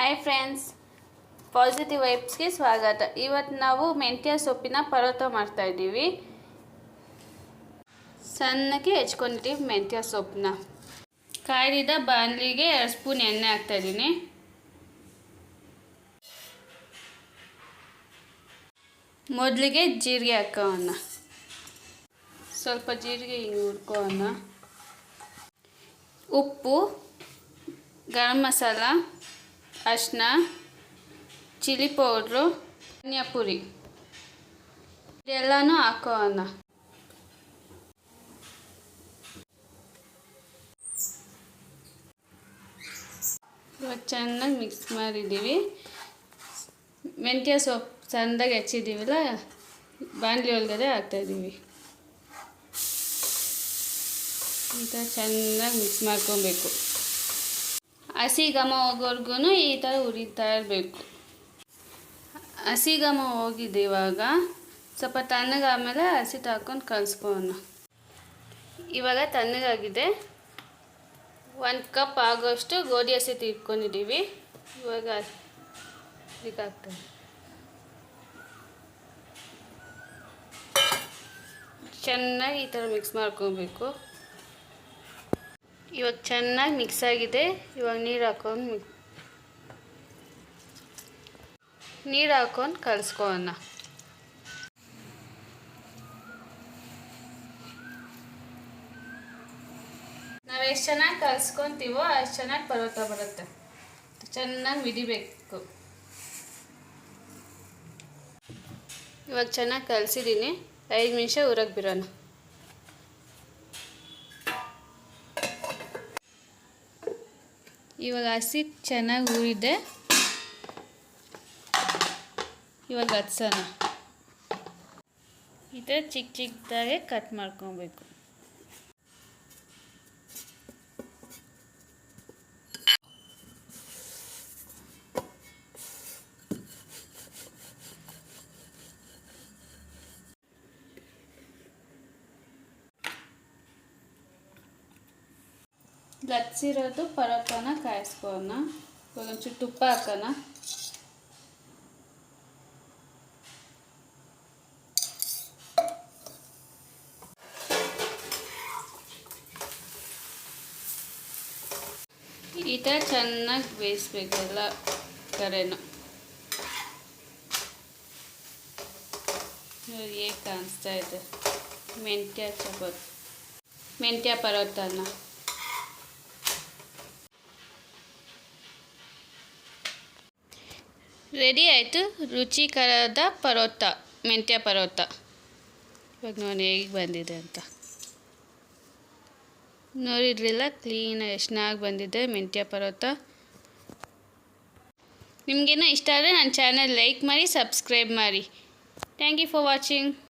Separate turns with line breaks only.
Hi friends, positive ವೈಬ್ಸ್ಗೆ ಸ್ವಾಗತ. ಇವತ್ತು ನಾವು ಮೆಂತ್ಯ ಸೊಪ್ಪಿನ ಪರೋಟ ಮಾಡ್ತಾಯಿದ್ದೀವಿ. ಸಣ್ಣಕ್ಕೆ ಹೆಚ್ಕೊಂಡಿದ್ದೀವಿ ಮೆಂತ್ಯ ಸೊಪ್ಪನ್ನ. ಕಾಯ್ದಿದ್ದ ಬಾಣಲಿಗೆ 2 ಸ್ಪೂನ್ ಎಣ್ಣೆ ಹಾಕ್ತಾಯಿದ್ದೀನಿ. ಮೊದಲಿಗೆ ಜೀರಿಗೆ ಹಾಕೋಣ. ಸ್ವಲ್ಪ ಜೀರಿಗೆ ಹಿಂಗೆ ಹುರ್ಕೋಣ. ಉಪ್ಪು, ಗರಂ ಮಸಾಲ, ಅರಿಶಿನ, ಚಿಲ್ಲಿ ಪೌಡ್ರು, ಧನಿಯಾ ಪುಡಿ ಇದೆಲ್ಲನೂ ಹಾಕೋಣ. ಇವಾಗ ಚೆನ್ನಾಗಿ ಮಿಕ್ಸ್ ಮಾಡಿದ್ದೀವಿ. ಮೆಂತ್ಯ ಸೊಪ್ಪು ಸಣ್ಣದಾಗಿ ಹೆಚ್ಚಿದ್ದೀವಲ್ಲ, ಬಾಣಲಿ ಒಳಗಡೆ ಹಾಕ್ತಾಯಿದ್ದೀವಿ. ಈ ಥರ ಚೆನ್ನಾಗಿ ಮಿಕ್ಸ್ ಮಾಡ್ಕೊಬೇಕು. ಹಸಿ ಘಮ ಹೋಗೋರ್ಗು ಈ ಥರ ಹುರಿತಾ ಇರಬೇಕು. ಹಸಿ ಘಮ ಹೋಗಿದೆ. ಇವಾಗ ಸ್ವಲ್ಪ ತಣ್ಣಗಾದ್ಮೇಲೆ ಹಸಿಟ್ಟು ಹಾಕ್ಕೊಂಡು ಕಲಿಸ್ಕೊಳ್ಳೋಣ. ಇವಾಗ ತಣ್ಣಗಾಗಿದೆ. 1 ಕಪ್ ಆಗೋಷ್ಟು ಗೋಧಿ ಹಸಿಟ್ಟು ಇಟ್ಕೊಂಡಿದ್ದೀವಿ. ಇವಾಗ ಇದಕ್ಕೆ ಹಾಕ್ತೀವಿ. ಚೆನ್ನಾಗಿ ಈ ಥರ ಮಿಕ್ಸ್ ಮಾಡ್ಕೊಬೇಕು. ಇವಾಗ ಚೆನ್ನಾಗಿ ಮಿಕ್ಸ್ ಆಗಿದೆ. ಇವಾಗ ನೀರು ಹಾಕ್ಕೊಂಡು ಕಲಿಸ್ಕೊಳ್ಳೋಣ. ನಾವು ಎಷ್ಟು ಚೆನ್ನಾಗಿ ಕಲಿಸ್ಕೊತೀವೋ ಅಷ್ಟು ಚೆನ್ನಾಗಿ ಪರೋಟ ಬರುತ್ತೆ. ಚೆನ್ನಾಗಿ ಮಿಡಿಬೇಕು. ಇವಾಗ ಚೆನ್ನಾಗಿ ಕಲಿಸಿದ್ದೀನಿ. 5 ನಿಮಿಷ ಊರಕ್ಕೆ ಬಿಡೋಣ. ಇವಾಗ ಹಸಿ ಚೆನ್ನಾಗಿ ಊರಿದೆ. ಇವಾಗ ಹಚ್ಚೋಣ. ಈ ಥರ ಚಿಕ್ಕ ಚಿಕ್ಕದಾಗೆ ಕಟ್ ಮಾಡ್ಕೊಬೇಕು. ಲಚ್ಚಿರೋದು ಪರೋಟನ ಕಾಯಿಸ್ಕೊಳ್ಳೋಣ. ಇವಾಗ ಒಂಚೂರು ತುಪ್ಪ ಹಾಕೋಣ. ಈ ಥರ ಚೆನ್ನಾಗಿ ಬೇಯಿಸ್ಬೇಕು ಎಲ್ಲ ಕಡೆನೂ. ಹೇಗೆ ಕಾಣಿಸ್ತಾ ಇದೆ ಮೆಂತ್ಯ ಪರೋಟನ. ರೆಡಿ ಆಯಿತು ರುಚಿಕರದ ಪರೋಟ, ಮೆಂತ್ಯ ಪರೋಟ. ಇವಾಗ ನೋಡಿ ಹೇಗೆ ಬಂದಿದೆ ಅಂತ. ನೋಡಿದ್ರಲ್ಲ ಕ್ಲೀನಾಗಿ ಎಷ್ಟು ಚೆನ್ನಾಗಿ ಬಂದಿದೆ ಮೆಂತ್ಯ ಪರೋಟ. ನಿಮಗೇನೋ ಇಷ್ಟ ಆದರೆ ನನ್ನ ಚಾನಲ್ ಲೈಕ್ ಮಾಡಿ, ಸಬ್ಸ್ಕ್ರೈಬ್ ಮಾಡಿ. Thank you for watching.